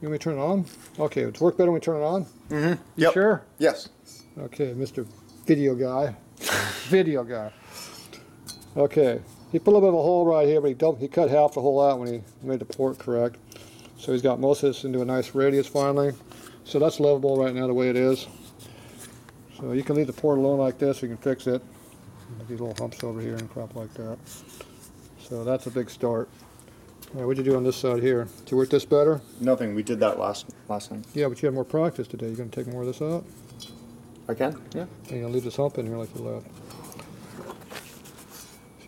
You want me to turn it on? Okay, it's work better when we turn it on? Mm-hmm. You sure? Yes. Okay, Mr. Video Guy. Video Guy. Okay, he put a little bit of a hole right here, but he cut half the hole out when he made the port correct. So he's got most of this into a nice radius finally. So that's livable right now the way it is. So you can leave the port alone like this, you can fix it. These little humps over here and crap like that. So that's a big start. All right, what'd you do on this side here? Did you work this better? Nothing. We did that last time. Yeah, but you had more practice today. You gonna take more of this out? I can. Yeah. And you're gonna leave this hump in here like you left.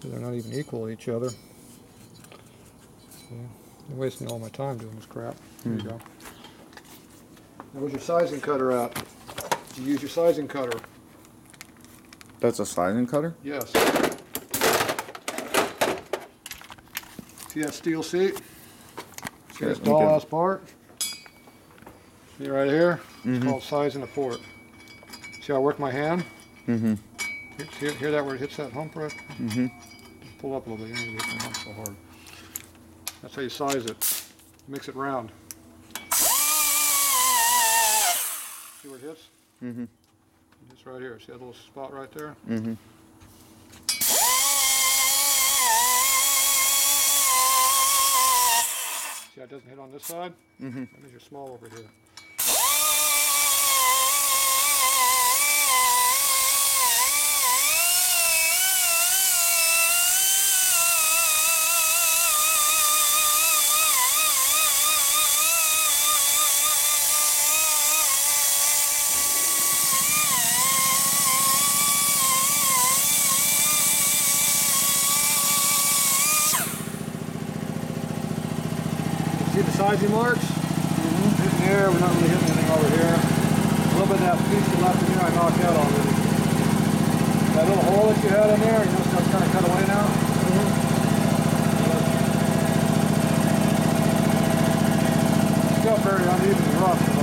See, they're not even equal to each other. See, I'm wasting all my time doing this crap. There you go. Now, where's your sizing cutter at? You use your sizing cutter. That's a sizing cutter? Yes. See that steel seat? See this tall ass part? See right here? It's called sizing the port. See how I work my hand? Hear that where it hits that hump right? Just pull up a little bit. You don't need to hit the hump so hard. That's how you size it. Mix it round. See where it hits? It's right here. See that little spot right there? See how it doesn't hit on this side? That means you're small over here. See the sizing marks? Hitting there, we're not really hitting anything over here. A little bit of that piece you left in here I knocked out already. That little hole that you had in there, you notice that's kind of cut away now? It's still very uneven and rough, you know.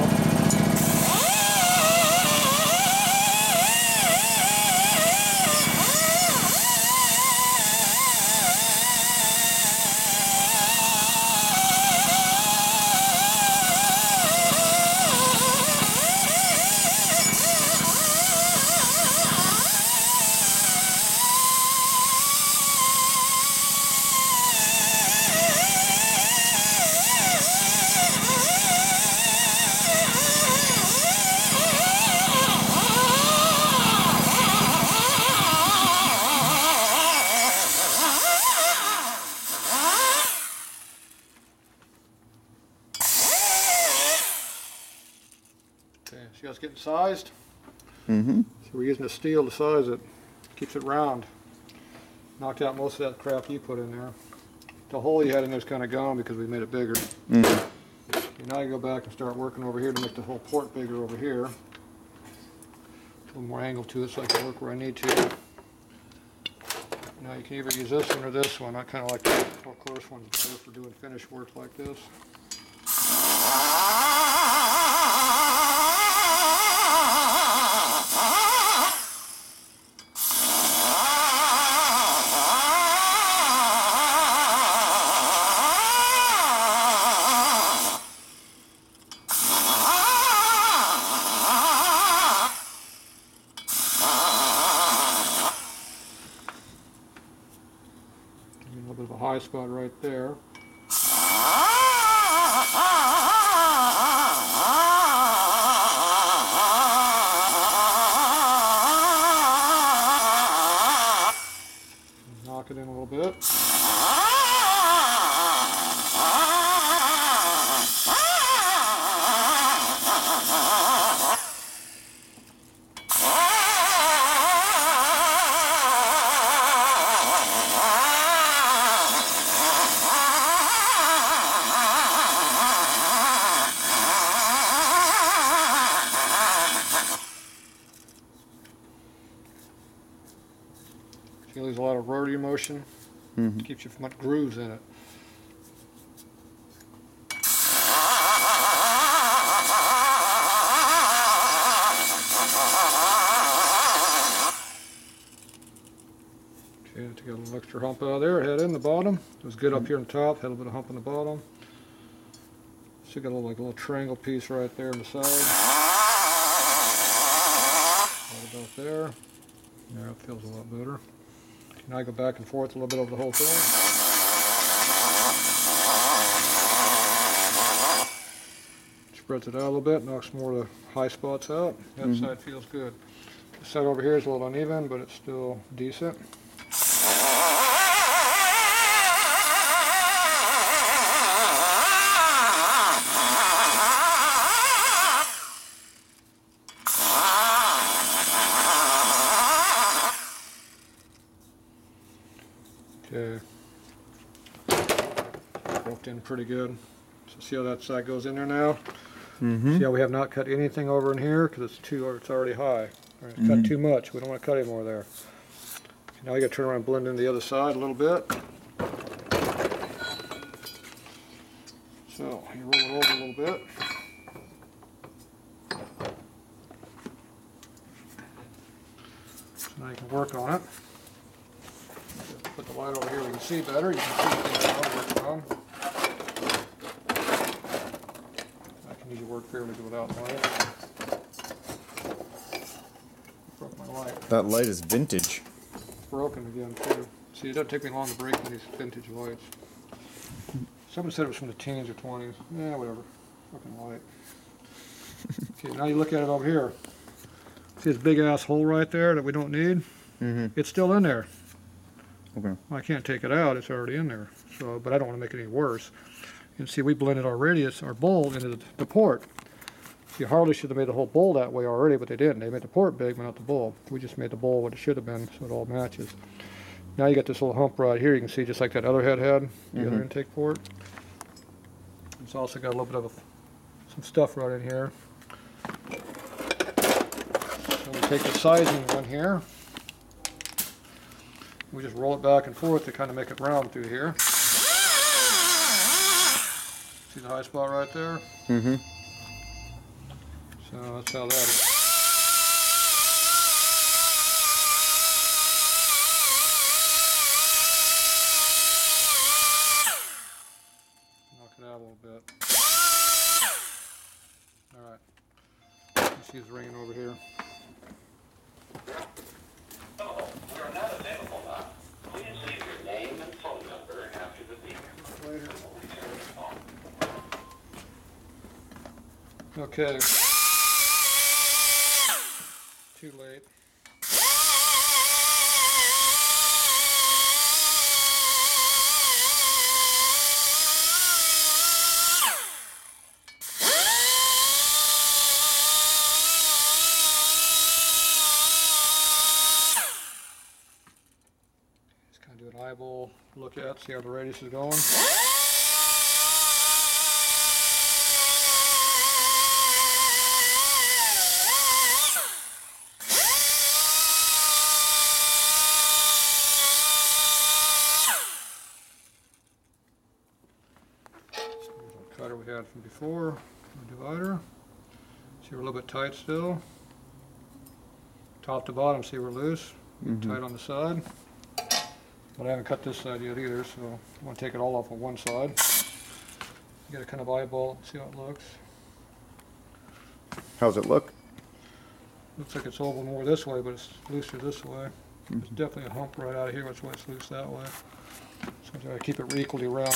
Okay, see how it's getting sized? So we're using the steel to size it. Keeps it round. Knocked out most of that crap you put in there. The hole you had in there is kind of gone because we made it bigger. Now you go back and start working over here to make the whole port bigger over here. A little more angle to it so I can work where I need to. Now you can either use this one or this one. I kind of like the more close ones better for doing finish work like this. A little bit of a high spot right there. Knock it in a little bit. There's a lot of rotary motion. Keeps you from grooves in it. Okay, to get a little extra hump out of there, head in the bottom. It was good up here on top, had a little bit of hump on the bottom. So you got a little, like a little triangle piece right there on the side. Right about there. There, it feels a lot better. Now I go back and forth a little bit over the whole thing. Spreads it out a little bit, knocks more of the high spots out. That side feels good. This side over here is a little uneven, but it's still decent. Okay. Worked in pretty good. So see how that side goes in there now? See how we have not cut anything over in here because it's already high. All right, it's cut too much. We don't want to cut any more there. Now you got to turn around and blend in the other side a little bit. So you roll it over a little bit. So now you can work on it. Put the light over here, we can see better. You can see the things I'm working on. I can usually work fairly good without light. Broke my light. That light is vintage. It's broken again too. See, it doesn't take me long to break these vintage lights. Someone said it was from the teens or 20s. Yeah, whatever. Fucking light. Okay, now you look at it over here. See this big ass hole right there that we don't need? It's still in there. Okay. Well, I can't take it out, it's already in there. So, but I don't want to make it any worse. And see, we blended our radius, our bowl, into the port. See, Harley should have made the whole bowl that way already, but they didn't. They made the port big, but not the bowl. We just made the bowl what it should have been, so it all matches. Now you got this little hump right here. You can see just like that other head had, the other intake port. It's also got a little bit of some stuff right in here. So we take the sizing one here. We just roll it back and forth to kind of make it round through here. See the high spot right there? So that's how that is. Knock it out a little bit. Alright. You see it's ringing over here. Okay. Too late. Just kind of do an eyeball look at, see how the radius is going. Cutter we had from before, the divider. See we're a little bit tight still. Top to bottom, see we're loose. Tight on the side. But I haven't cut this side yet either, so I want to take it all off on one side. You gotta kind of eyeball it, see how it looks. How's it look? Looks like it's oval more this way, but it's looser this way. There's definitely a hump right out of here, that's why it's loose that way. So I gotta keep it equally round.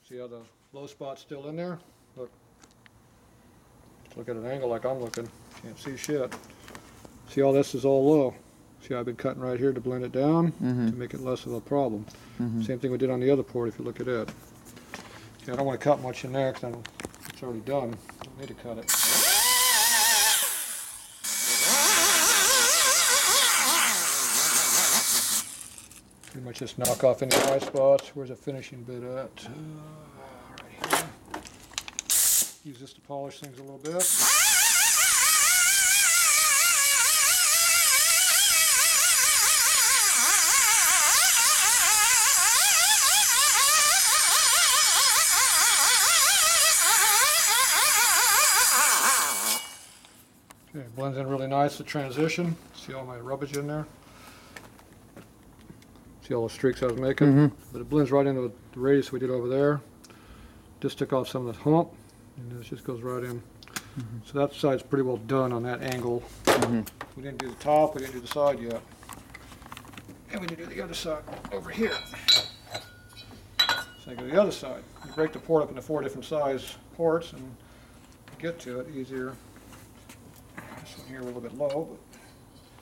See how the low spot's still in there? Look. Just look at an angle like I'm looking. Can't see shit. See all this is all low. See I've been cutting right here to blend it down to make it less of a problem. Same thing we did on the other port if you look at it. Okay, I don't want to cut much in there because it's already done. I don't need to cut it. Pretty much just knock off any high spots. Where's the finishing bit at? Right here. Use this to polish things a little bit. Okay, it blends in really nice, the transition. See all my rubbish in there? See all the streaks I was making? Mm-hmm. But it blends right into the radius we did over there. Just took off some of the hump, and it just goes right in. Mm-hmm. So that side's pretty well done on that angle. Mm-hmm. We didn't do the top, we didn't do the side yet. And we didn't do the other side over here. So you go to the other side. You break the port up into 4 different size ports and get to it easier. This one here a little bit low,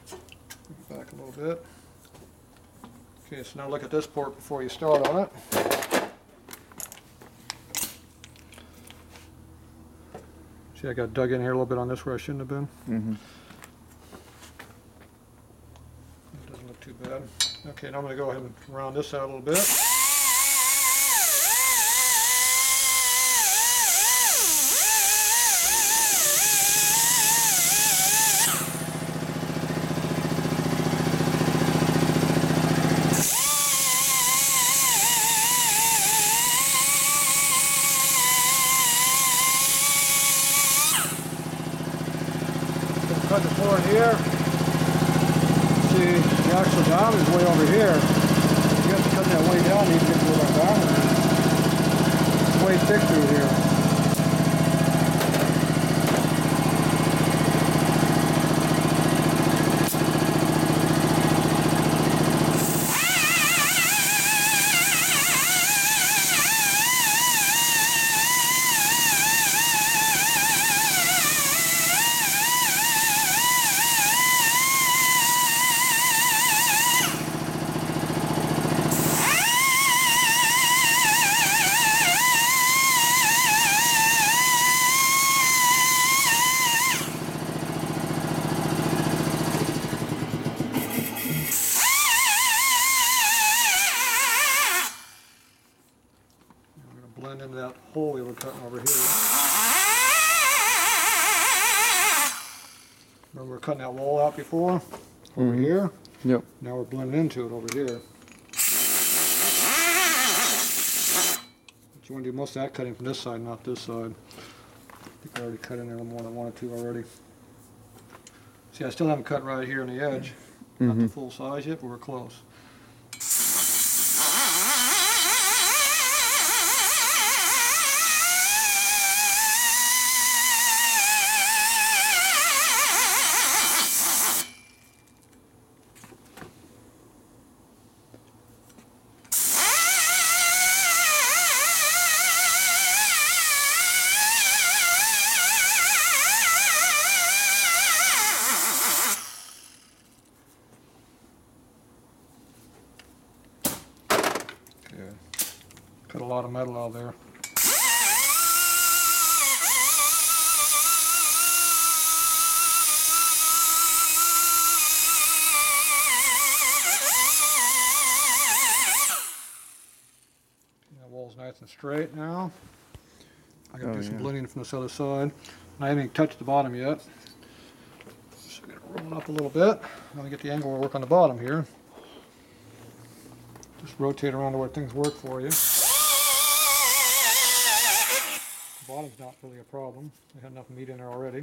but move it back a little bit. Okay, so now look at this port before you start on it. See, I got dug in here a little bit on this where I shouldn't have been. Mm-hmm. It doesn't look too bad. Okay, now I'm going to go ahead and round this out a little bit. Cut the floor here. See, the actual diameter is way over here. You have to cut that way down to even get to where that diameter is. It's way thick through here. Blend into that hole we were cutting over here. Remember we were cutting that wall out before? Over here? Yep. Now we're blending into it over here. But you want to do most of that cutting from this side, not this side. I think I already cut in there more than I wanted to already. See, I still haven't cut right here on the edge. Not the full size yet, but we're close. Good. Cut a lot of metal out there. That wall's nice and straight now. I gotta do some blending from this other side. I haven't even touched the bottom yet. So I'm gonna roll it up a little bit. I'm gonna get the angle we'll work on the bottom here. Just rotate around to where things work for you. The bottom's not really a problem. We had enough meat in there already.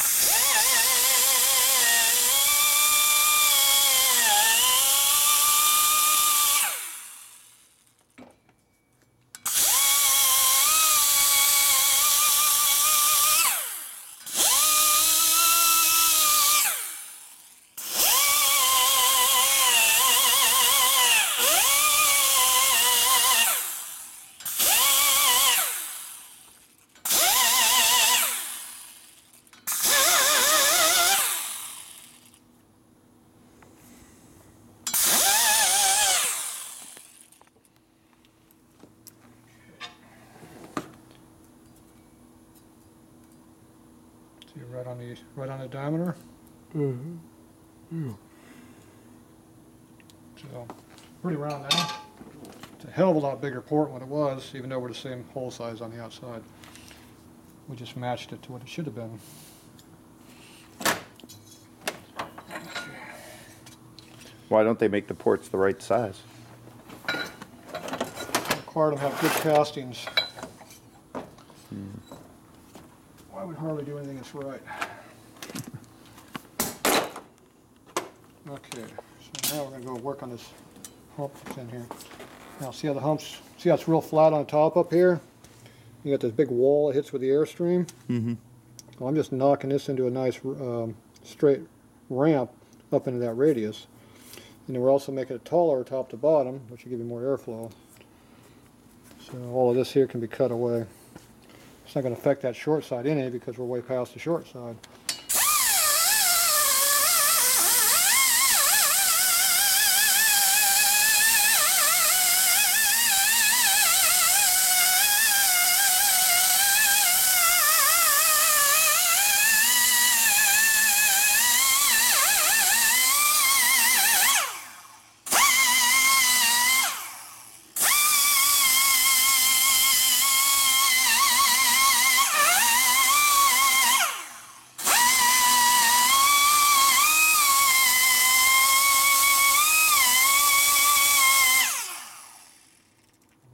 See, right on the diameter. So pretty round now. It's a hell of a lot bigger port than what it was, even though we're the same hole size on the outside. We just matched it to what it should have been. Why don't they make the ports the right size? Required them to have good castings. I would hardly do anything that's right. Okay, so now we're going to go work on this hump that's in here. Now see how the humps, see how it's real flat on top up here? You got this big wall that hits with the airstream. Mm-hmm. Well, I'm just knocking this into a nice straight ramp up into that radius. And then we're also making it taller top to bottom, which will give you more airflow. So all of this here can be cut away. It's not going to affect that short side any because we're way past the short side.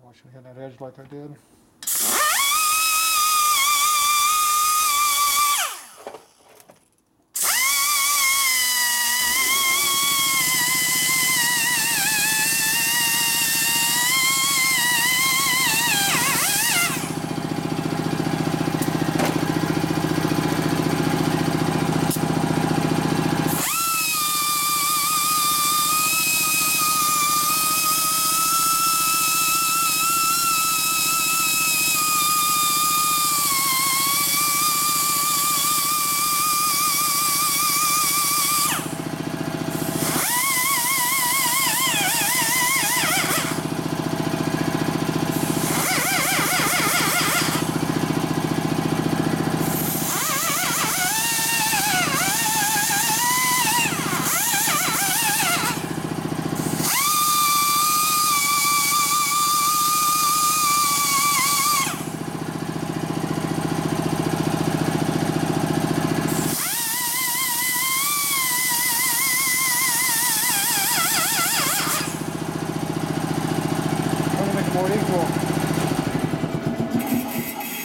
Watch me hit that edge like I did. More equal.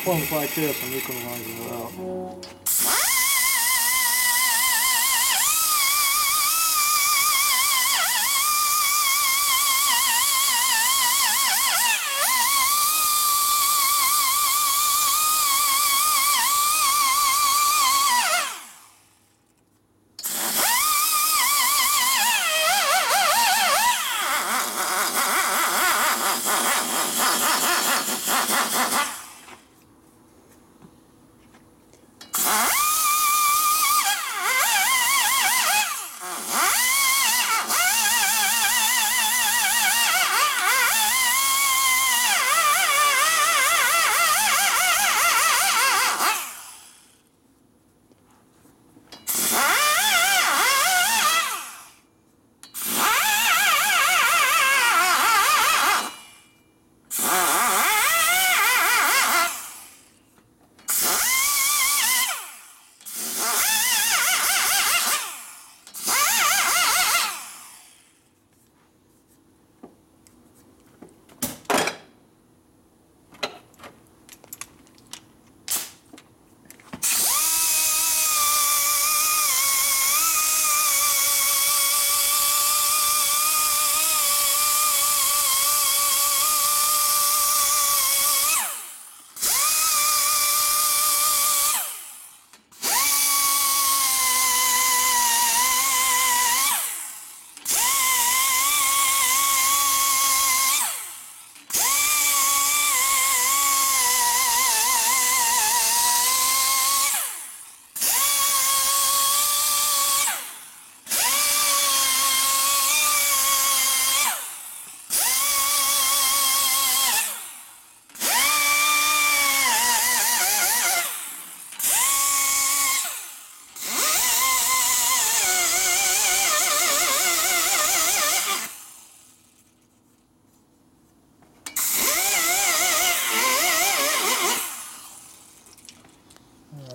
Forms like this and equalizing it out.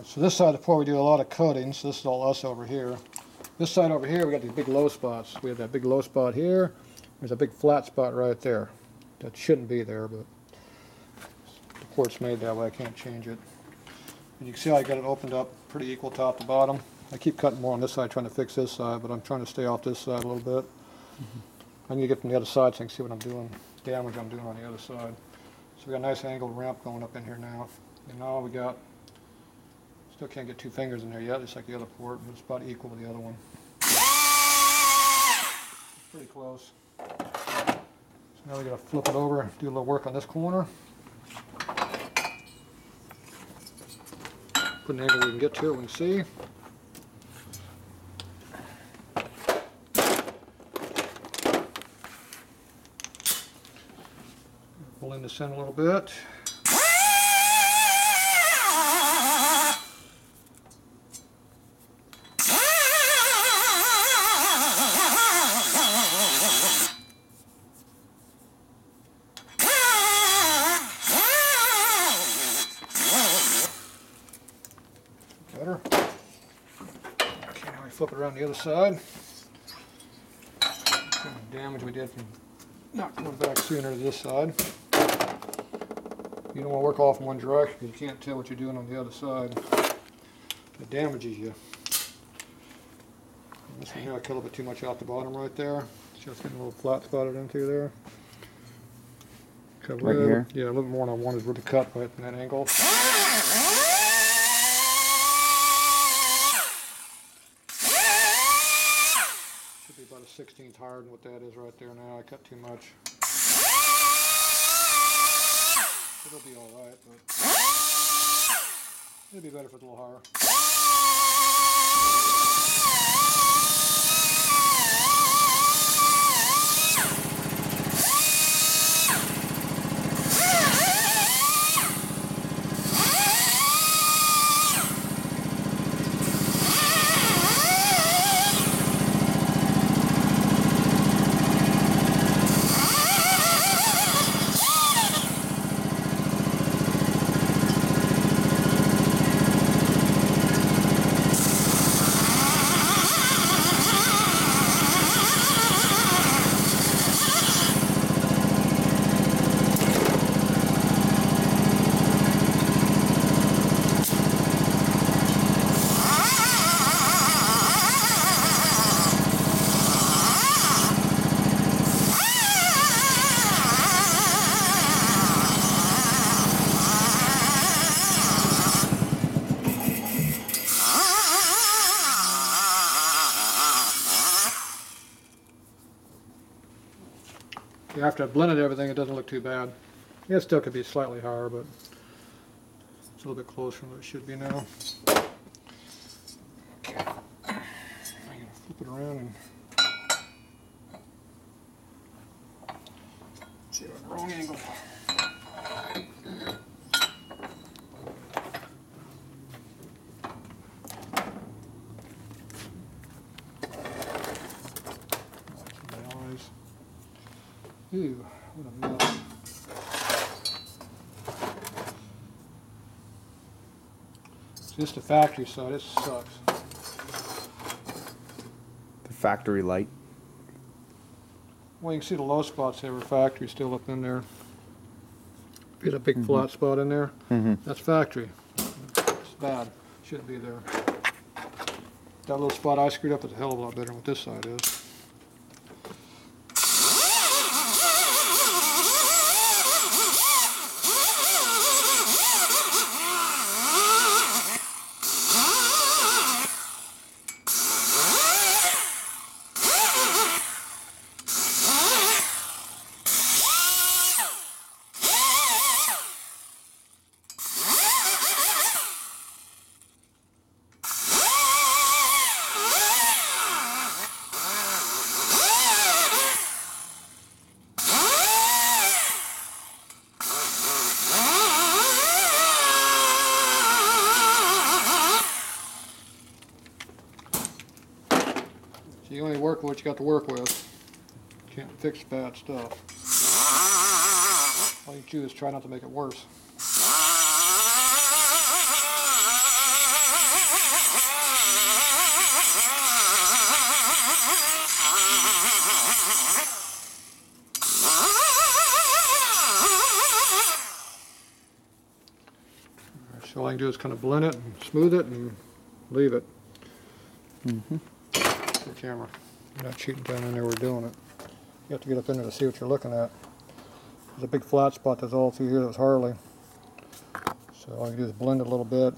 So this side of the port we do a lot of cutting, so this is all us over here. This side over here we got these big low spots. We have that big low spot here. There's a big flat spot right there. That shouldn't be there, but the port's made that way, I can't change it. And you can see how I got it opened up pretty equal top to bottom. I keep cutting more on this side, trying to fix this side, but I'm trying to stay off this side a little bit. I need to get from the other side so I can see what I'm doing, damage I'm doing on the other side. So we got a nice angled ramp going up in here now. And now we got, still can't get 2 fingers in there yet, just like the other port, but it's about equal to the other one. It's pretty close. So now we gotta flip it over and do a little work on this corner. Put an angle we can get to it, we can see. Pull in this in a little bit. Better. Okay, now we flip it around the other side. Some damage we did from not going back sooner to this side. You don't want to work off in one direction because you can't tell what you're doing on the other side. It damages you. And this one here I cut a little bit too much off the bottom right there. Just getting a little flat spotted in through there. Cut Right here? Yeah, a little more than I wanted with the cut right from that angle. Should be about a 16th higher than what that is right there now. I cut too much. It'll be alright, but it'd be better if it's a little higher. After I blended everything, it doesn't look too bad. It still could be slightly higher, but it's a little bit closer than it should be now. Okay. I'm going to flip it around and see if I'm wrong angle. Ew, what a mess. It's just the factory side, it sucks. The factory light. Well, you can see the low spots there were factory still up in there. Get a big flat spot in there. That's factory. It's bad. Shouldn't be there. That little spot I screwed up is a hell of a lot better than what this side is. So you only work with what you got to work with. Can't fix bad stuff. All you do is try not to make it worse. So all I can do is kind of blend it and smooth it and leave it. The camera. You're not cheating down in there, we're doing it. You have to get up in there to see what you're looking at. There's a big flat spot that's all through here that's Harley. So all you do is blend it a little bit.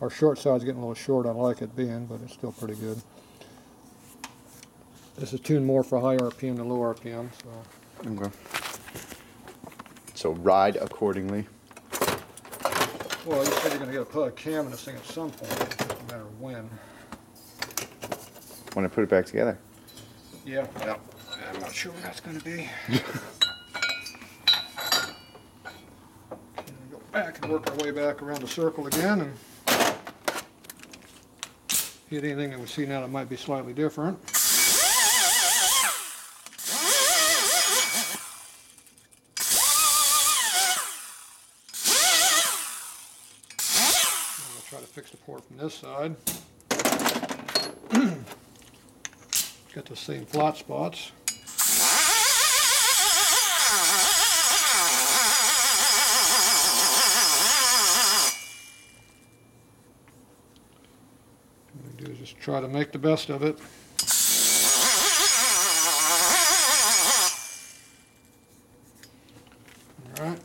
Our short side's getting a little short, I like it being, but it's still pretty good. This is tuned more for high RPM than low RPM, so. Okay. So ride accordingly. Well, you said you're going to get a cam in this thing at some point. It doesn't matter when. When I put it back together. Yeah. I'm not sure when that's going to be. Go back and work our way back around the circle again and hit anything that we see now that might be slightly different. Try to fix the port from this side. Got the same flat spots. What we do is just try to make the best of it. All right.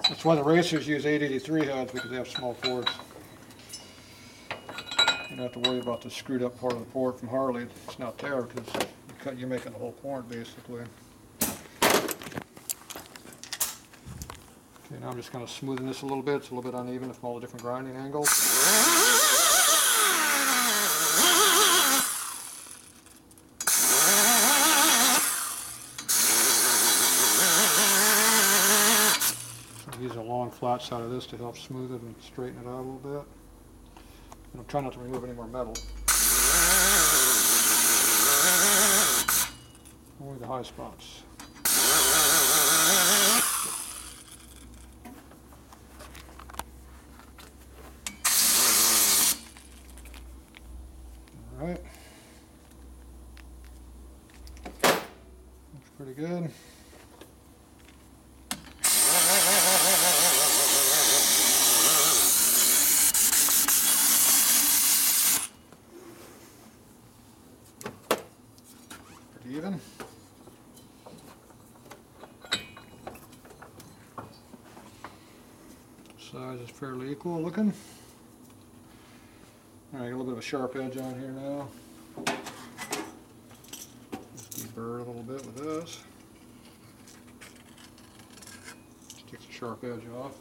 That's why the racers use 883 heads, because they have small ports. You don't have to worry about the screwed up part of the port from Harley. It's not there because you're making the whole port basically. Okay, now I'm just kind of smoothing this a little bit. It's a little bit uneven from all the different grinding angles. Use a long flat side of this to help smooth it and straighten it out a little bit. And I'm trying not to remove any more metal. Only the high spots. All right. Looks pretty good. Even. Size is fairly equal looking. All right, got a little bit of a sharp edge on here now. Just deburr a little bit with this. Just takes the sharp edge off.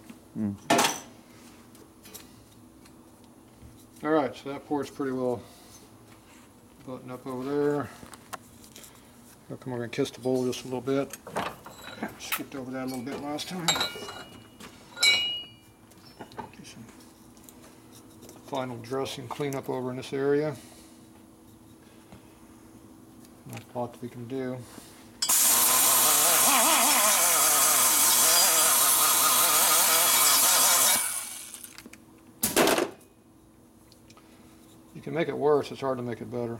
All right, so that port's pretty well buttoned up over there. I'll come over and kiss the bowl just a little bit. Skipped over that a little bit last time. Do some final dressing cleanup over in this area. There's a lot that we can do. You can make it worse, it's hard to make it better.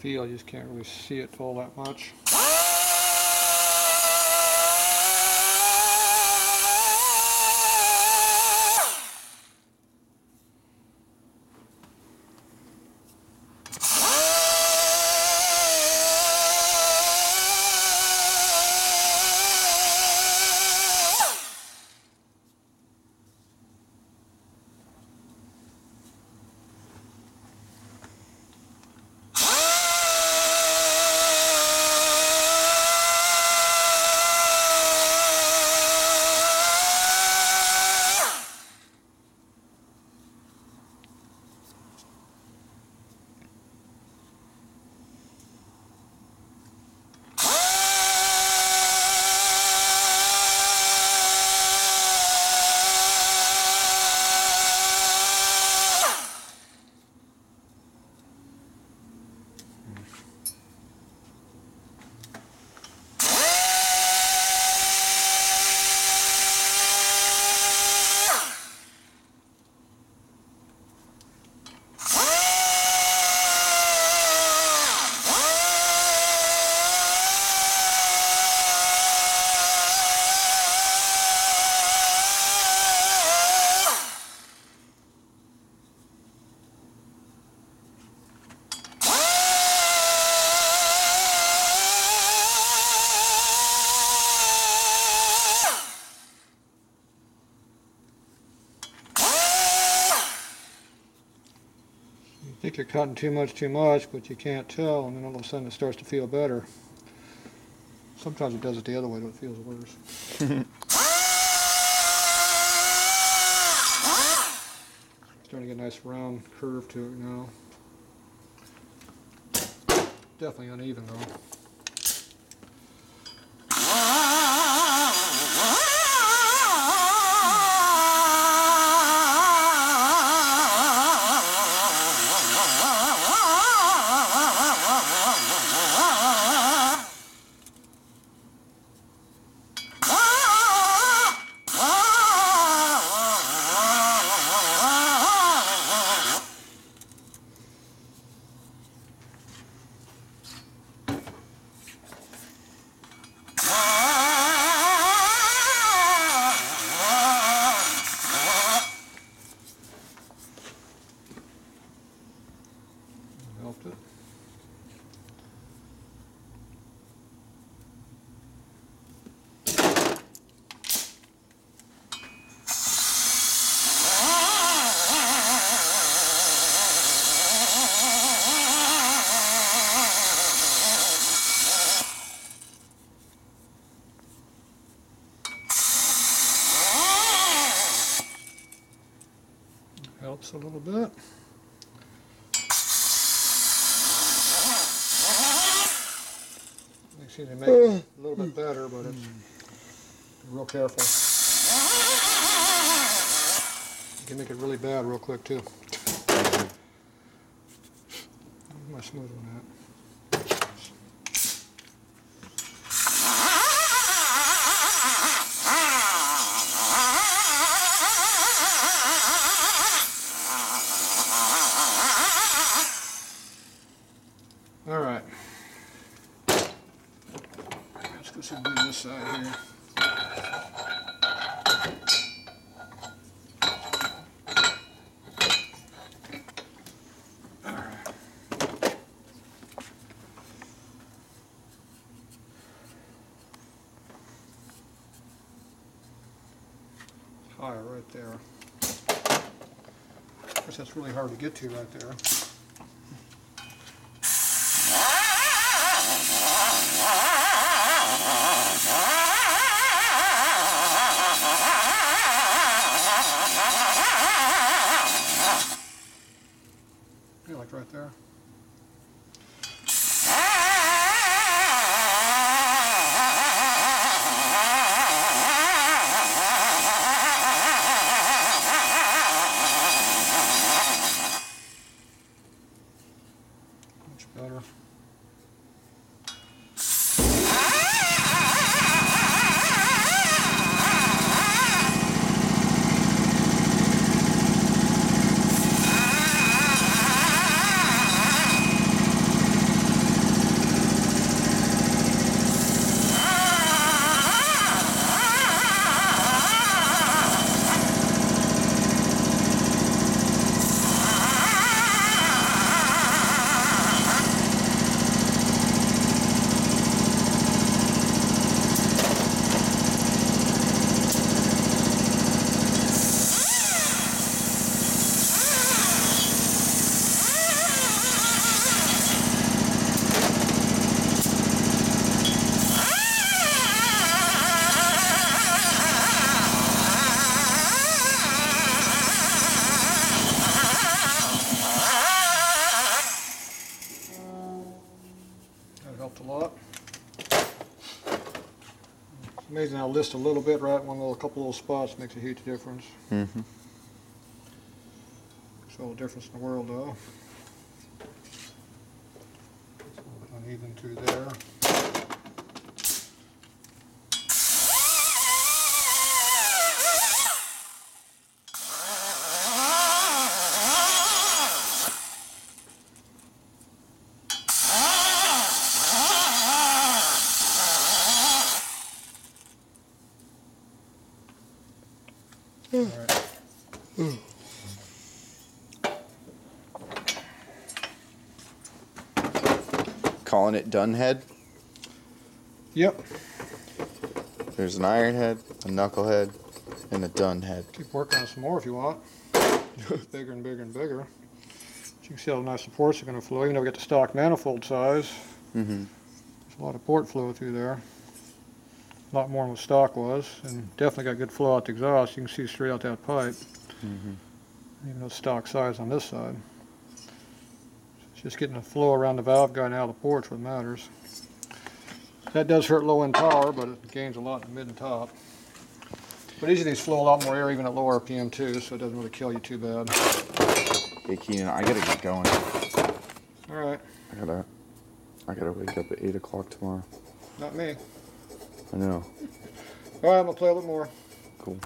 You just can't really see it all that much. think you're cutting too much, but you can't tell, and then all of a sudden it starts to feel better. Sometimes it does it the other way, but it feels worse. Starting to get a nice round curve to it now. Definitely uneven though. Helped it. Helps a little bit. Makes it make it a little bit better, but it's real careful. You can make it really bad real quick too. My smooth one at. All right. Let's go see do this side here. All right. Higher right there. Of course, that's really hard to get to right there. Yeah, like right there. Much better. That helped a lot. It's amazing how list a little bit, right? Couple little spots makes a huge difference. Mm-hmm. Makes all the difference in the world, though. It's a little bit uneven through there. All right. Calling it done head. Yep. There's an iron head, a knuckle head, and a done head. Keep working on some more if you want. Bigger and bigger and bigger. you can see how nice the ports are going to flow, even though we got the stock manifold size. Mm-hmm. There's a lot of port flow through there. A lot more than the stock was, and definitely got good flow out the exhaust. You can see straight out that pipe, Mm-hmm. even though it's stock size on this side. It's just getting the flow around the valve guide and out of the ports what matters. That does hurt low end power, but it gains a lot in the mid and top. But each of these flow a lot more air even at low RPM too, so it doesn't really kill you too bad. Hey Keenan, I gotta get going. All right. I gotta wake up at 8 o'clock tomorrow. Not me. I know. All right, I'm gonna play a little more. Cool.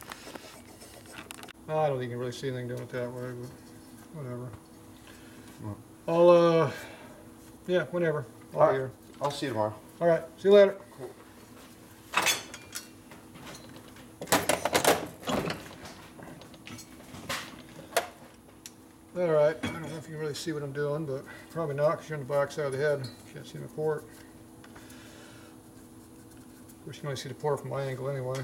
I don't think you can really see anything doing it that way, but whatever. Well, I'll, yeah, whenever. I'll All be right. here. I'll see you tomorrow. All right, see you later. Cool. All right, I don't know if you can really see what I'm doing, but probably not because you're on the back side of the head. Can't see my port. Of course, you can only see the port from my angle anyway.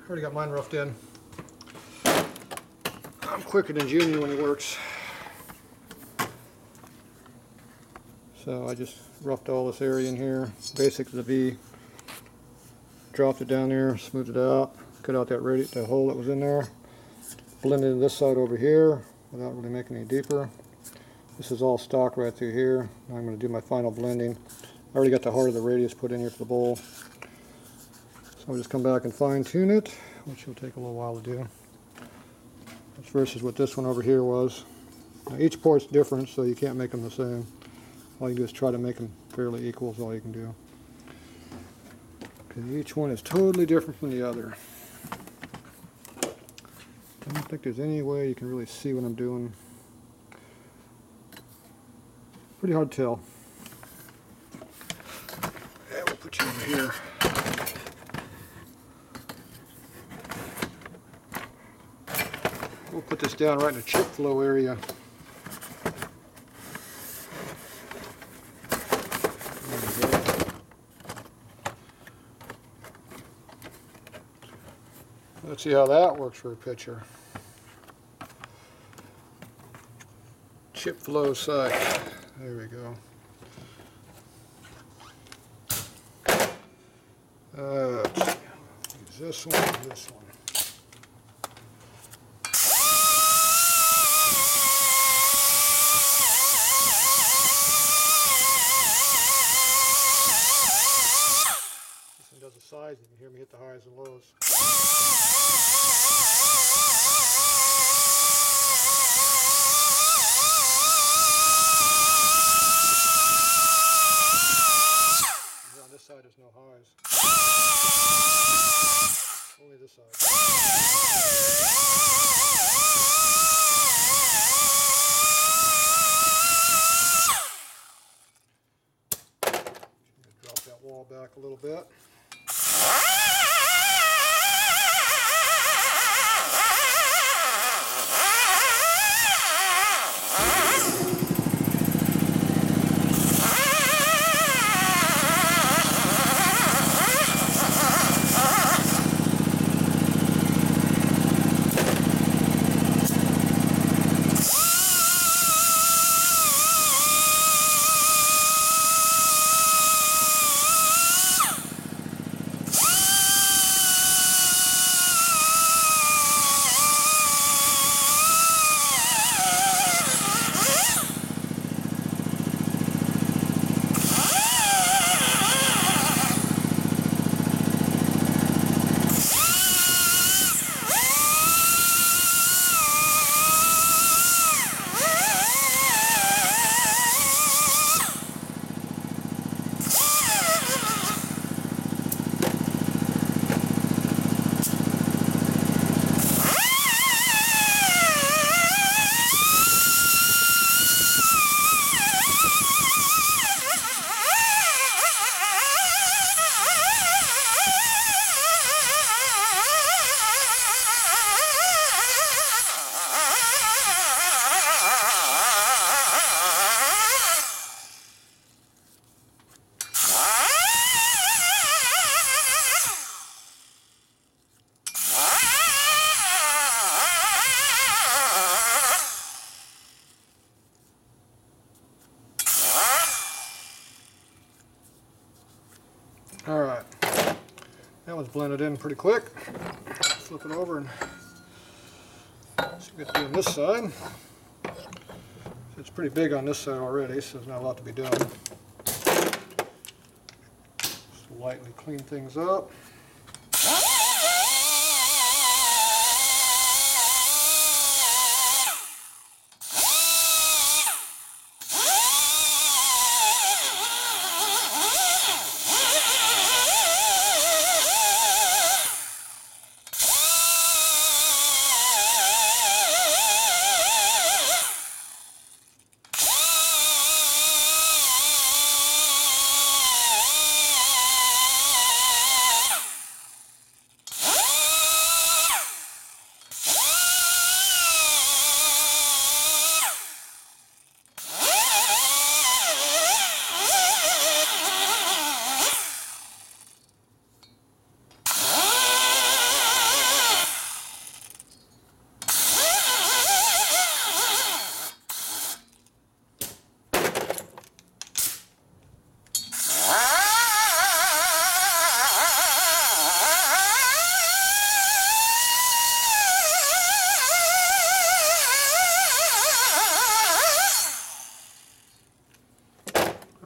Already got mine roughed in. I'm quicker than Junior when he works. So I just roughed all this area in here, basically the V. Dropped it down there, smoothed it out, cut out that hole that was in there. Blended this side over here without really making it any deeper. This is all stock right through here. Now I'm going to do my final blending. I already got the heart of the radius put in here for the bowl. So I'll just come back and fine tune it, which will take a little while to do. That's versus what this one over here was. Now each port's different, so you can't make them the same. All you do is try to make them fairly equal is all you can do. Okay, each one is totally different from the other. I don't think there's any way you can really see what I'm doing. Pretty hard to tell. Yeah, we'll put you over here. We'll put this down right in the chip flow area. Let's see how that works for a picture. Chip flow site. There we go. Use this one, this one. This one does the size, you can hear me hit the highs and lows. On this side there's no highs. Only this side. Drop that wall back a little bit. Alright, that one's blended in pretty quick. Flip it over and see what we get to do on this side. It's pretty big on this side already, so there's not a lot to be done. Just lightly clean things up.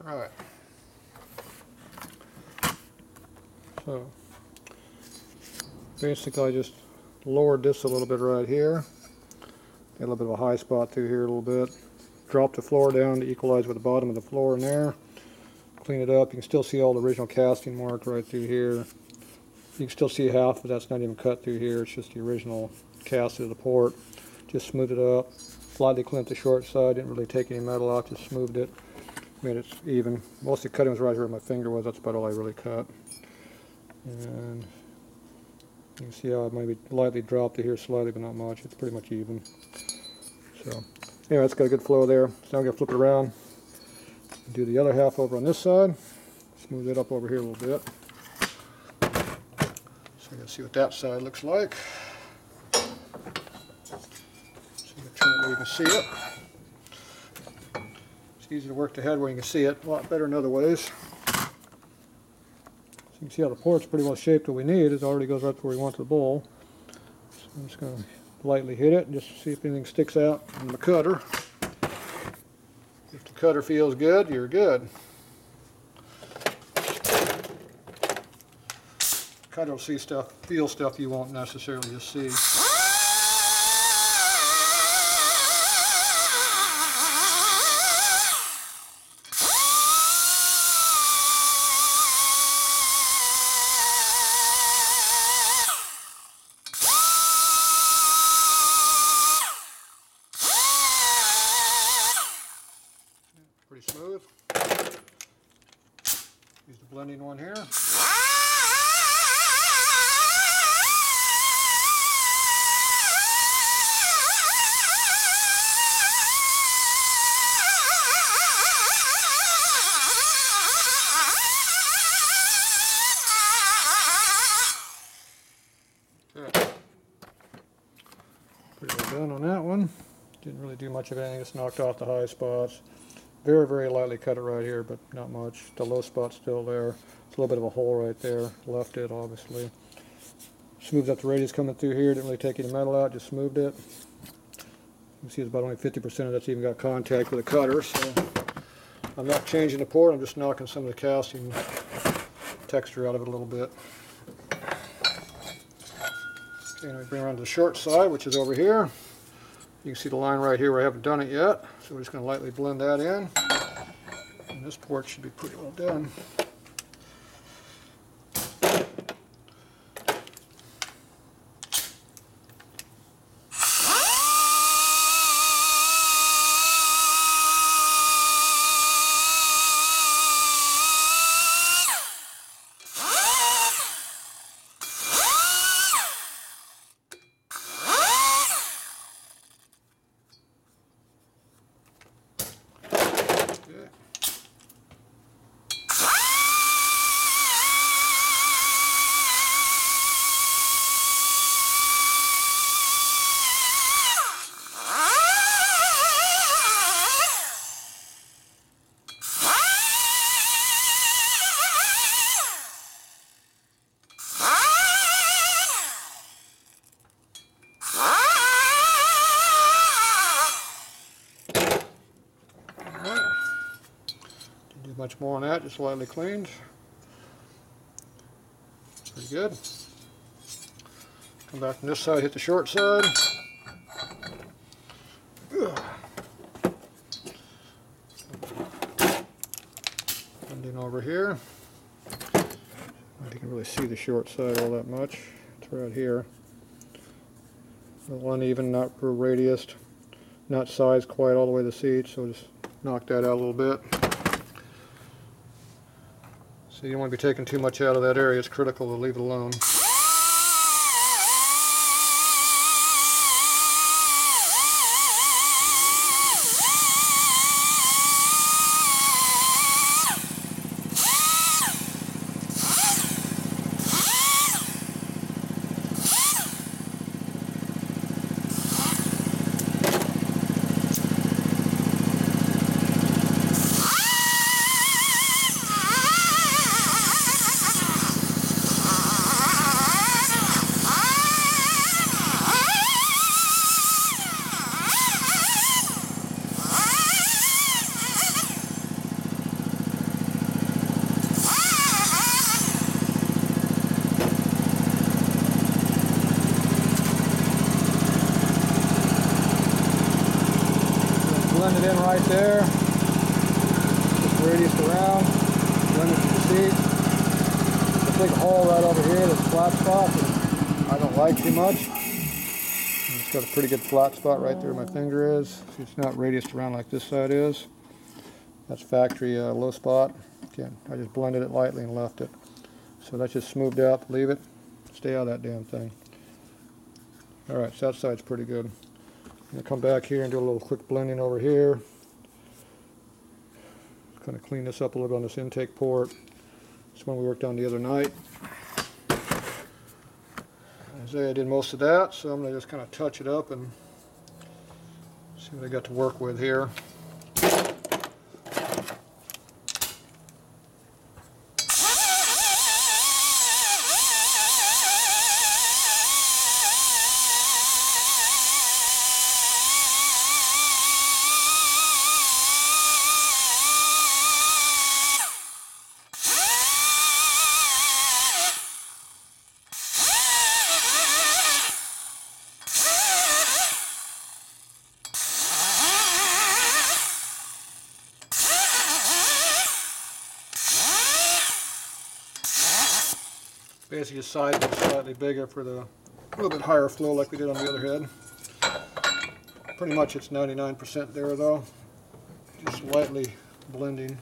Alright, so basically I just lowered this a little bit right here, got a little bit of a high spot through here a little bit, dropped the floor down to equalize with the bottom of the floor in there, clean it up. You can still see all the original casting marked right through here. You can still see half, but that's not even cut through here, it's just the original cast of the port. Just smoothed it up, slightly clamped the short side, didn't really take any metal out, just smoothed it. Made it even. Most of the cutting was right here where my finger was. That's about all I really cut. And you can see how I maybe lightly dropped it here slightly, but not much. It's pretty much even. So anyway, it's got a good flow there. So now I'm going to flip it around and do the other half over on this side. Smooth it up over here a little bit. So I'm going to see what that side looks like. So you can turn it where you can see it. Easy to work the head where you can see it, a lot better in other ways. So you can see how the port's pretty well shaped what we need. It already goes right to where we want the bowl. So I'm just going to lightly hit it and just see if anything sticks out on the cutter. If the cutter feels good, you're good. The cutter will see stuff, feel stuff you won't necessarily just see. Pretty smooth. Use the blending one here. Okay. Pretty well done on that one. Didn't really do much of anything, just knocked off the high spots. Very, very lightly cut it right here, but not much. The low spot's still there. It's a little bit of a hole right there. Left it, obviously. Smoothed up the radius coming through here. Didn't really take any metal out, just smoothed it. You can see it's about only 50% of that's even got contact with the cutter, so I'm not changing the port. I'm just knocking some of the casting texture out of it a little bit. Okay, now we bring around to the short side, which is over here. You can see the line right here where I haven't done it yet, so we're just going to lightly blend that in. And this port should be pretty well done. much more on that, just lightly cleaned. Pretty good. Come back from this side, hit the short side. Blending over here. You can really see the short side all that much. It's right here. A little uneven, not per radius, not sized quite all the way to the seat, so just knock that out a little bit. So you don't want to be taking too much out of that area. It's critical to leave it alone. Blend it in right there, just radius around, blend it to the seat. There's a big hole right over here, this flat spot that I don't like too much. And it's got a pretty good flat spot right there where my finger is. It's not radiused around like this side is. That's factory low spot. Again, I just blended it lightly and left it. So that's just smoothed out, leave it, stay out of that damn thing. Alright, so that side's pretty good. I'm going to come back here and do a little quick blending over here. Kind of clean this up a little bit on this intake port. This one we worked on the other night. Isaiah did most of that, so I'm going to just kind of touch it up and see what I got to work with here. Basically just sized it slightly bigger for the little bit higher flow like we did on the other head. Pretty much it's 99% there though, just lightly blending.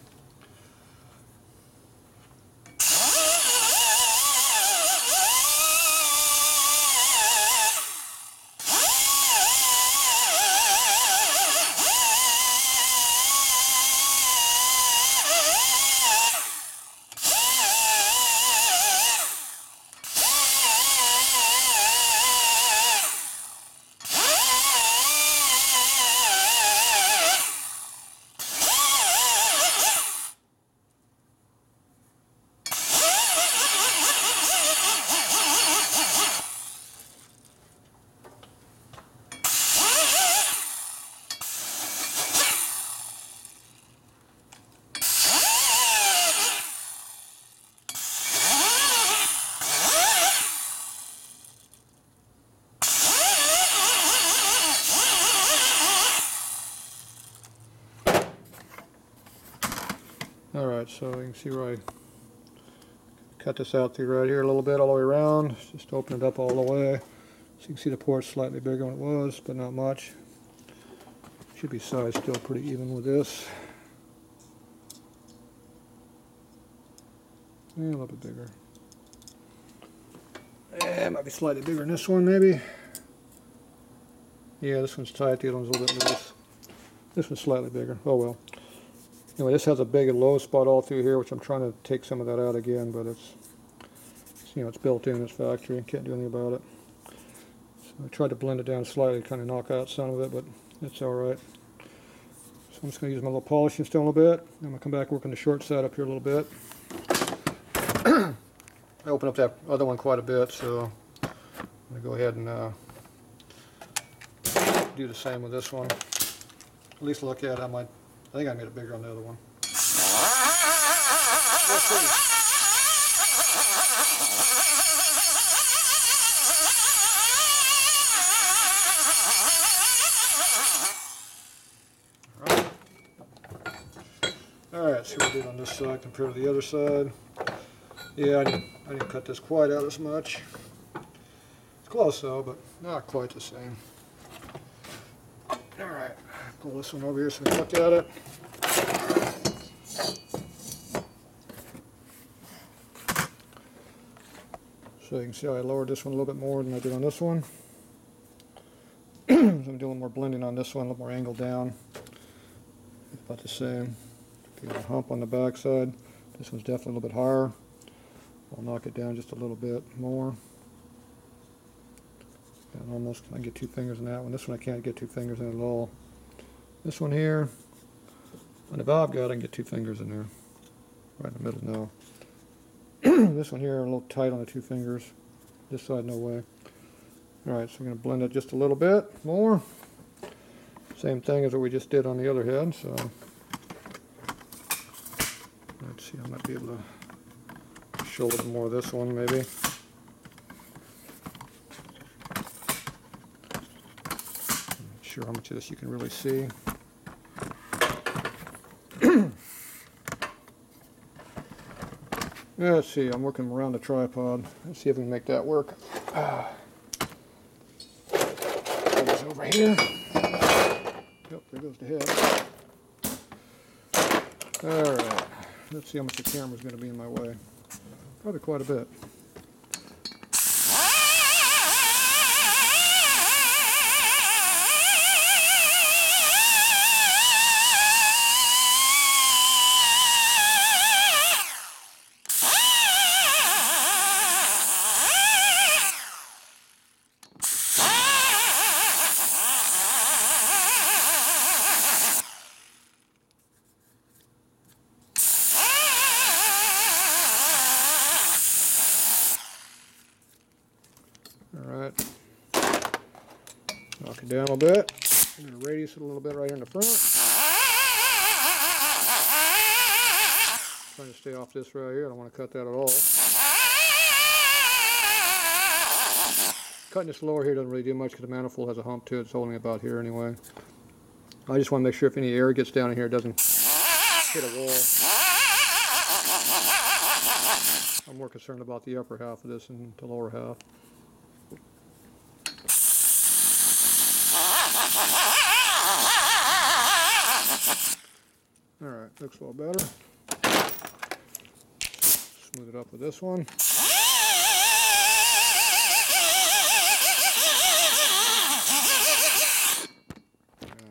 Alright, so you can see where I cut this out through right here a little bit all the way around. Just open it up all the way. So you can see the port's slightly bigger than it was, but not much. Should be sized still pretty even with this. Yeah, a little bit bigger. Yeah, it might be slightly bigger than this one maybe. Yeah, this one's tight, the other one's a little bit loose. This one's slightly bigger. Oh well. Anyway, this has a big and low spot all through here, which I'm trying to take some of that out again, but it's you know, it's built in this factory. Can't do anything about it. So I tried to blend it down slightly, kind of knock out some of it, but it's all right. So I'm just going to use my little polishing stone a little bit. I'm going to come back working the short side up here a little bit. I opened up that other one quite a bit, so I'm going to go ahead and do the same with this one. At least look at it. I think I made it bigger on the other one. see. Alright, see what we did on this side compared to the other side. Yeah, I didn't cut this quite out as much. It's close though, but not quite the same. Alright, pull this one over here so we can look at it. So you can see how I lowered this one a little bit more than I did on this one. So I'm doing a little more blending on this one, a little more angle down. About the same. Got a hump on the back side. This one's definitely a little bit higher. I'll knock it down just a little bit more. And almost, I can get 2 fingers in that one. This one I can't get 2 fingers in at all. This one here, on the valve guide I can get 2 fingers in there. Right in the middle now. This one here, a little tight on the 2 fingers. This side, no way. Alright, so we're going to blend it just a little bit more. Same thing as what we just did on the other head, so let's see, I might be able to show a little more of this one maybe. Not sure how much of this you can really see. Let's see, I'm working around the tripod. Let's see if we can make that work. Put this over here. Yep, there goes the head. Alright, let's see how much the camera's going to be in my way. Probably quite a bit. Alright, knock it down a little bit. I'm going to radius it a little bit right here in the front. Trying to stay off this right here, I don't want to cut that at all. Cutting this lower here doesn't really do much because the manifold has a hump to it, it's holding about here anyway. I just want to make sure if any air gets down in here it doesn't hit a wall. I'm more concerned about the upper half of this than the lower half. Alright, looks a little better. Smooth it up with this one.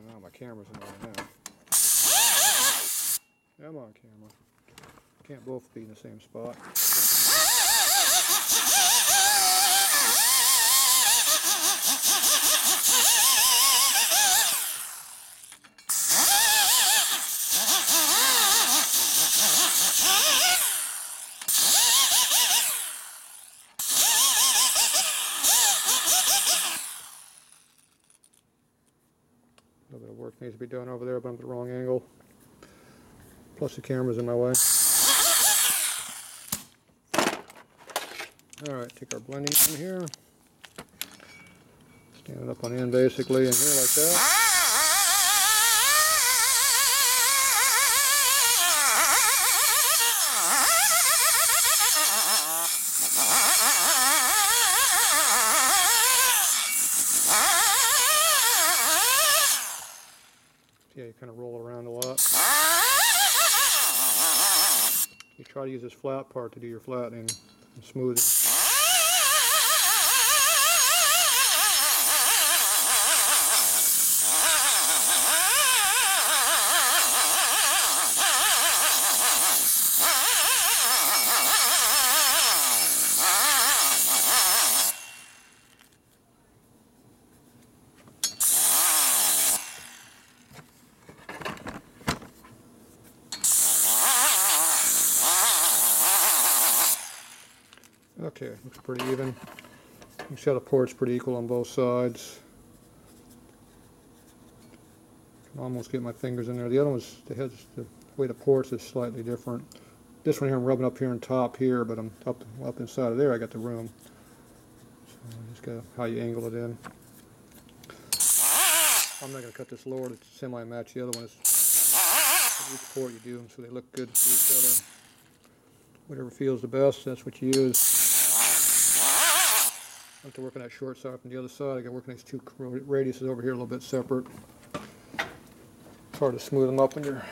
Now my camera's in the way now. Come on, camera. Can't both be in the same spot. A little bit of work needs to be done over there, but I'm at the wrong angle. Plus the camera's in my way. Alright, take our blending in here. Stand it up on end basically in here like that. Yeah, you kind of roll it around a lot. You try to use this flat part to do your flattening and smoothing. Okay, looks pretty even. You can see how the port's pretty equal on both sides. Can almost get my fingers in there. The other one's, the way the ports is slightly different. this one here I'm rubbing up here on top here, but I'm up inside of there I got the room. So just got how you angle it in. I'm not going to cut this lower to semi-match the other one. Each port you do them so they look good to each other. Whatever feels the best, that's what you use. I have to work on that short side from the other side. I got to work on these two radiuses over here a little bit separate. It's hard to smooth them up when you're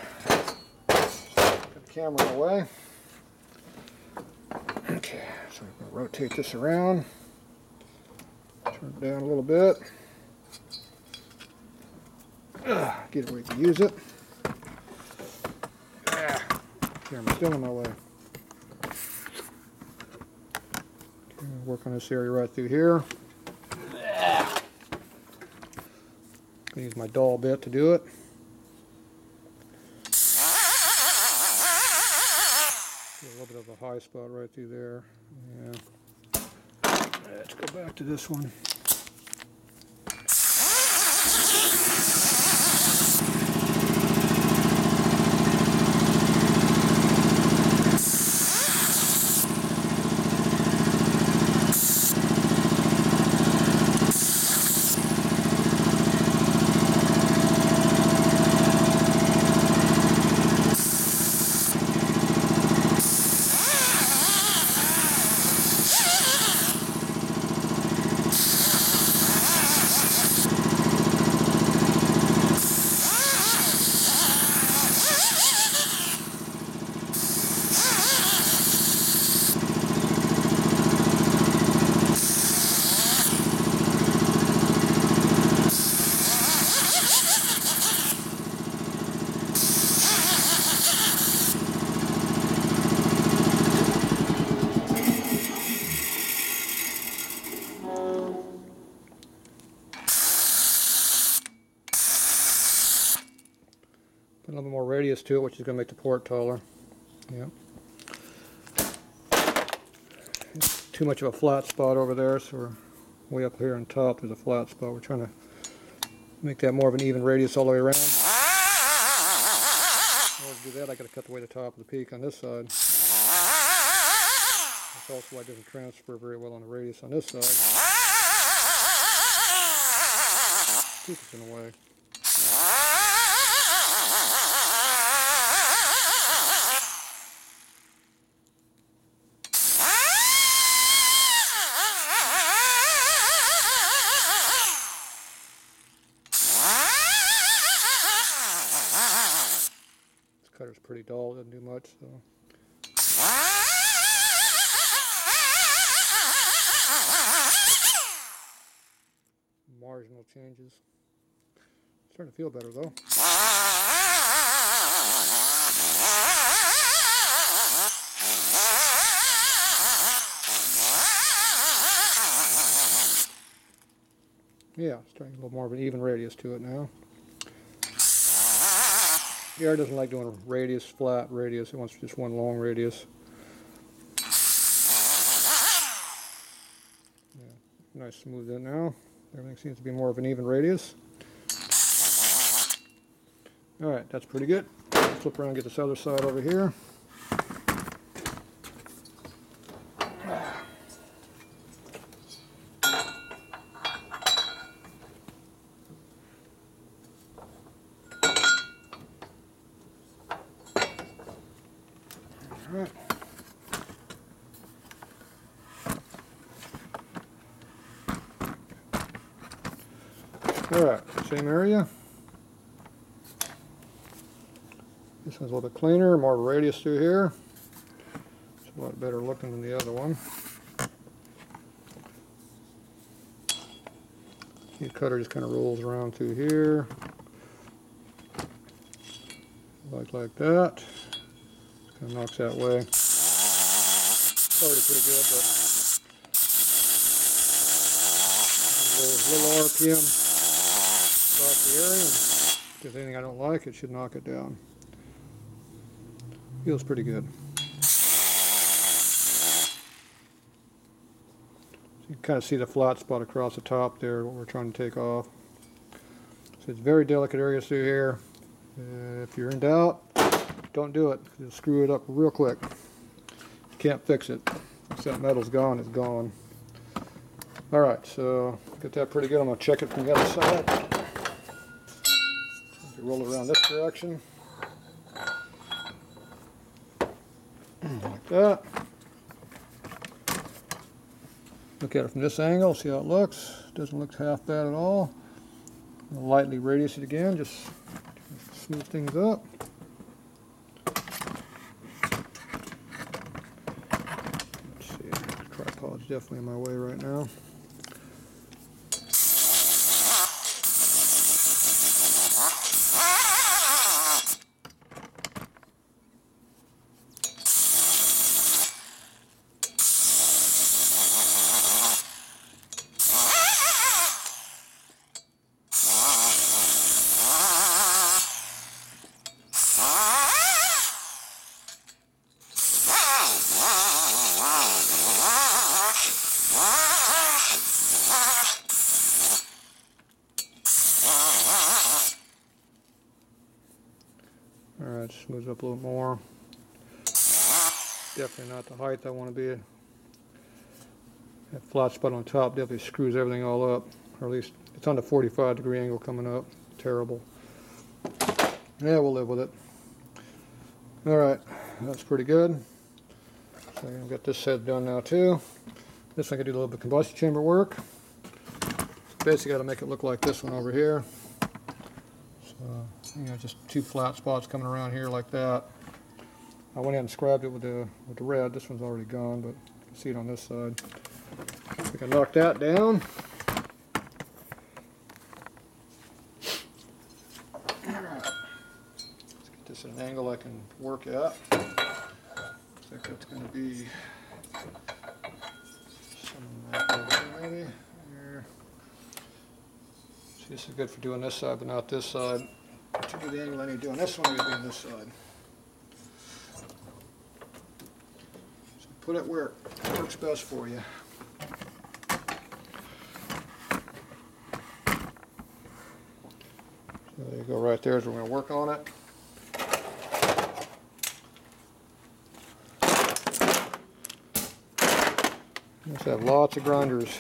got the camera in the way. Okay, so I'm going to rotate this around. Turn it down a little bit. Get it where you can use it. Camera's still in my way. Okay, work on this area right through here. I'm going to use my dull bit to do it. Get a little bit of a high spot right through there. Yeah. Let's go back to this one. Put a little bit more radius to it, which is going to make the port taller. Yep. Too much of a flat spot over there, so we're way up here on top. There's a flat spot. We're trying to make that more of an even radius all the way around. In order to do that, I got to cut away the top of the peak on this side. That's also why it doesn't transfer very well on the radius on this side. Keep it in the way. Cutter's pretty dull, doesn't do much, so. Marginal changes. Starting to feel better though. Yeah, starting a little more of an even radius to it now. The air doesn't like doing radius, flat radius. It wants just one long radius. Yeah, nice smooth in now. Everything seems to be more of an even radius. Alright, that's pretty good. Let's flip around and get this other side over here. Alright. Alright, same area. This one's a little bit cleaner, more radius through here. It's a lot better looking than the other one. The cutter just kind of rolls around through here. Like that. Kind of knocks that way. It's already pretty good, but a little RPM across the area. And if there's anything I don't like, it should knock it down. Feels pretty good. So you can kind of see the flat spot across the top there, what we're trying to take off. So it's very delicate areas through here. If you're in doubt, don't do it, 'cause it'll screw it up real quick. can't fix it. Once that metal's gone, it's gone. Alright, so get that pretty good. I'm going to check it from the other side. Roll it around this direction. Like that. Look at it from this angle, see how it looks. Doesn't look half bad at all. I'll lightly radius it again, just smooth things up. Let's see, the tripod's definitely in my way right now. Alright, smooth up a little more. Definitely not the height I want to be. That flat spot on top definitely screws everything all up. Or at least it's on the 45-degree angle coming up. Terrible. Yeah, we'll live with it. Alright, that's pretty good. So I've got this set done now too. This one I can do a little bit of combustion chamber work. Basically got to make it look like this one over here. So, you know, just two flat spots coming around here like that. I went ahead and scrubbed it with the red. This one's already gone, but you can see it on this side. We can knock that down. Alright. Let's get this at an angle I can work at. Looks like that's going to be something like that maybe. Here. See, this is good for doing this side, but not this side. To do the angle I need to do on this one, I need to be on this side. So put it where it works best for you. So there you go, right there is where we're going to work on it. Let's have lots of grinders.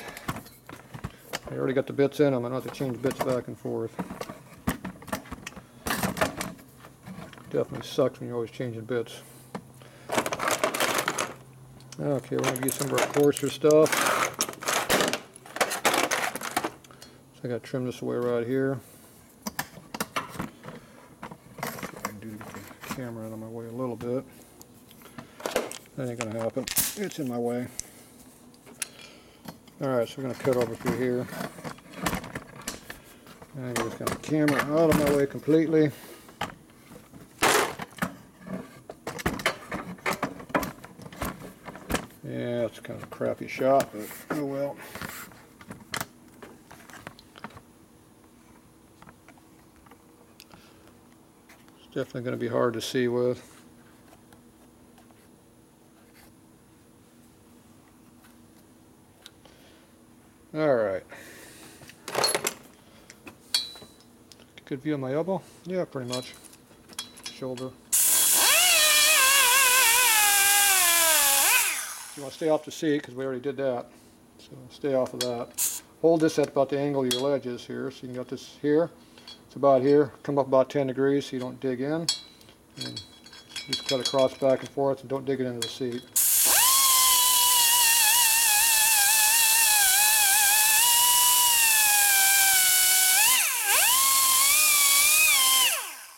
I already got the bits in them. I don't have to change bits back and forth. Definitely sucks when you're always changing bits. Okay, we're going to use some of our coarser stuff. So I got to trim this away right here. See if I can do to get the camera out of my way a little bit. That ain't going to happen. It's in my way. Alright, so we're going to cut over through here. And I'm just going to camera out of my way completely. Yeah, it's kind of a crappy shot, but oh well. It's definitely going to be hard to see with. Alright. Good view of my elbow? Yeah, pretty much. Shoulder. You want to stay off the seat because we already did that. So stay off of that. Hold this at about the angle your ledge is here. So you can get this here. It's about here. Come up about 10 degrees so you don't dig in. And just cut across back and forth and don't dig it into the seat.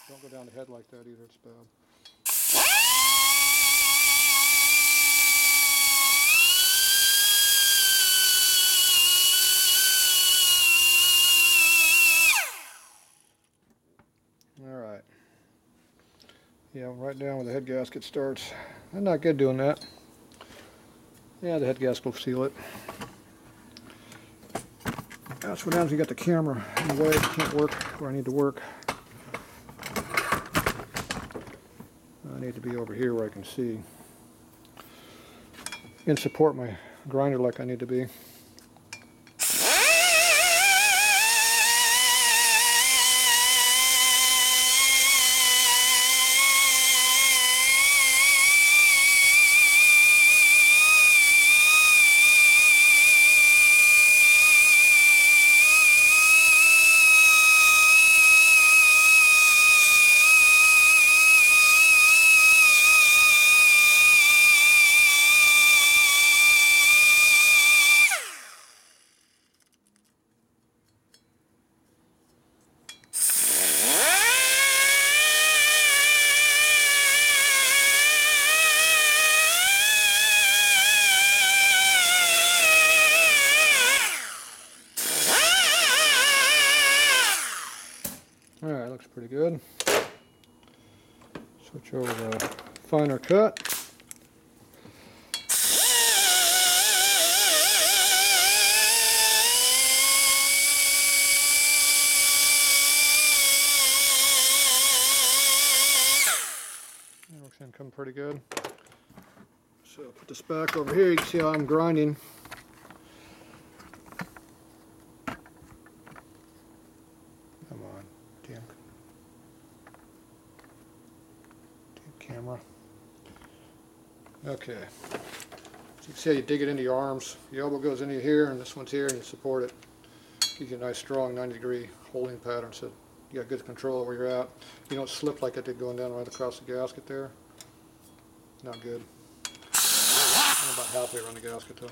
Don't go down the head like that either. It's bad. Alright. Yeah, right down where the head gasket starts. I'm not good doing that. Yeah, the head gasket will seal it. That's what happens when you got the camera in the way. It can't work where I need to work. I need to be over here where I can see and support my grinder like I need to be. looks pretty good. Switch over to finer cut. That looks gonna come pretty good. So put this back over here. You can see how I'm grinding. Come on, damn camera. Okay. So you can see how you dig it into your arms. The elbow goes into here, and this one's here, and you support it. Gives you a nice, strong 90-degree holding pattern, so you got good control of where you're at. You don't slip like I did going down right across the gasket there. Not good. I'm about halfway around the gasket though.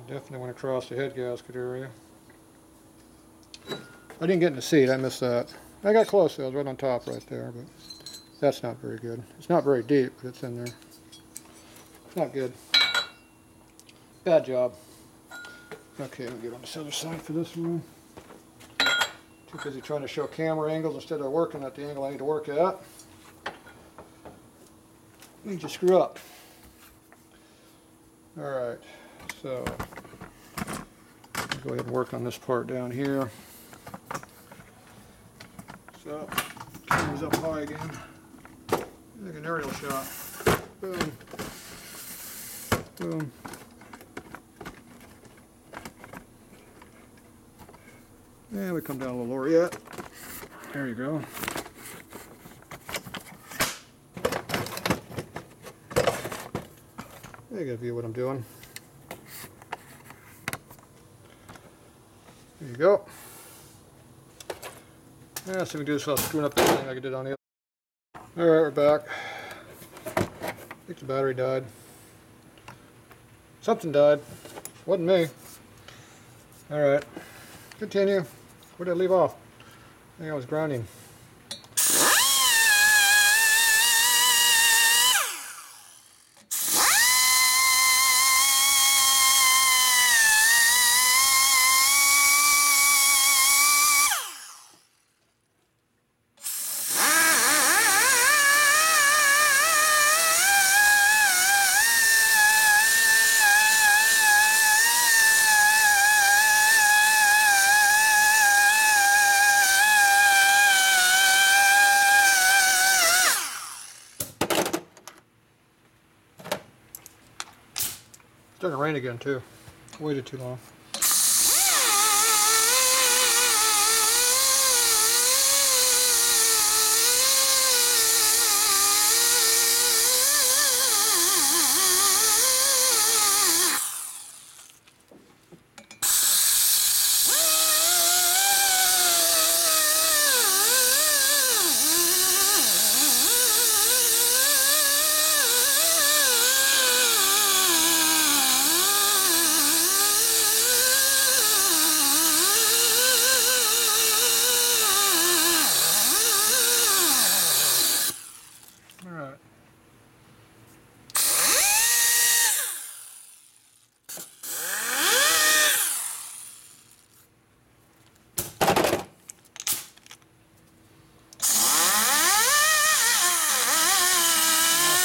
Definitely went across the head gasket area. I didn't get in the seat, I missed that. I got close though, I was right on top right there, but that's not very good. It's not very deep, but it's in there. Not good. Bad job. Okay, let me get on this other side for this one. Too busy trying to show camera angles instead of working at the angle I need to work at. Means you screw up. Alright, so go ahead and work on this part down here. So, camera's up high again. Like an aerial shot. Boom. Boom. And we come down a little lower yet. There you go. There you get a view of what I'm doing. There you go. Yeah, so we can do this without screwing up everything like I did on the other. Alright, we're back. I think the battery died. Something died. Wasn't me. Alright. Continue. Where did I leave off? I think I was grinding. It's starting to rain again too. Waited too long.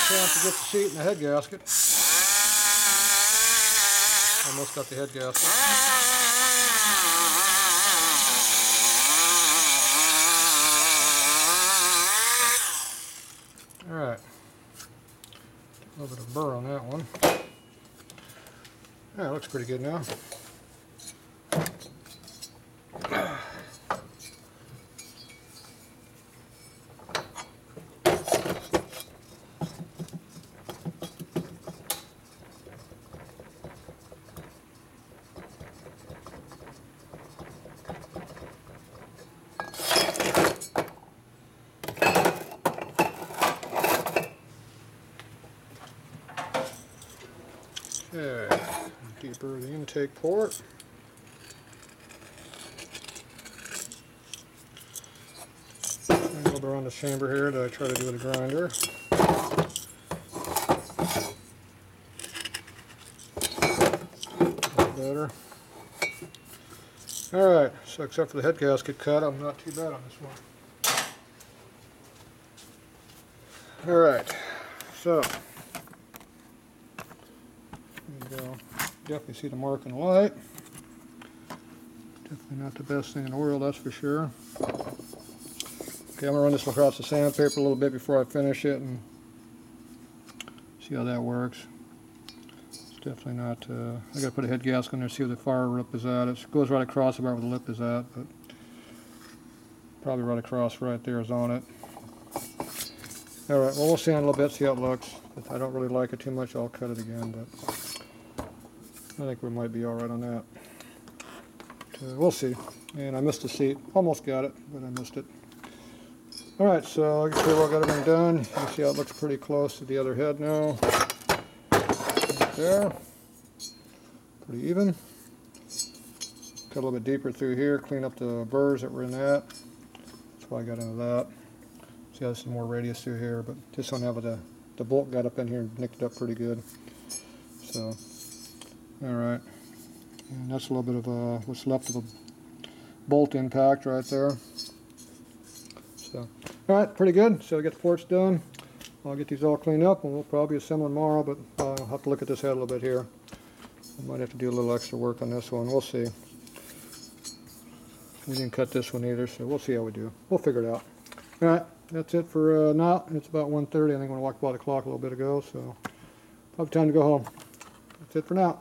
Chance to get the seat in the head gasket. Almost got the head gasket. Alright. A little bit of burr on that one. Yeah, it looks pretty good now. Okay, deburr the intake port. And a little bit around the chamber here that I try to do with a grinder. Better. Alright, so except for the head gasket cut, I'm not too bad on this one. Alright, so there you go. Definitely see the mark in the light. Definitely not the best thing in the world, that's for sure. Okay, I'm going to run this across the sandpaper a little bit before I finish it and see how that works. It's definitely not, I got to put a head gasket on there, see where the fire lip is at. It goes right across about where the lip is at, but probably right across right there is on it. Alright, well we'll see in a little bit, see how it looks. If I don't really like it too much, I'll cut it again, but I think we might be alright on that. But, we'll see. And I missed the seat. Almost got it, but I missed it. Alright, so like I said, I got everything done. You can see how it looks pretty close to the other head now. Right there. Pretty even. Cut a little bit deeper through here, clean up the burrs that were in that. That's why I got into that. See how there's some more radius through here, but just don't have the bolt got up in here and nicked it up pretty good. So, alright. And that's a little bit of what's left of a bolt impact right there. So, alright, pretty good. So we get the ports done. I'll get these all cleaned up and we'll probably assemble tomorrow, but I'll have to look at this head a little bit here. I might have to do a little extra work on this one. We'll see. We didn't cut this one either, so we'll see how we do. We'll figure it out. Alright, that's it for now. It's about 1:30. I think I walked by the clock a little bit ago, so probably time to go home. That's it for now.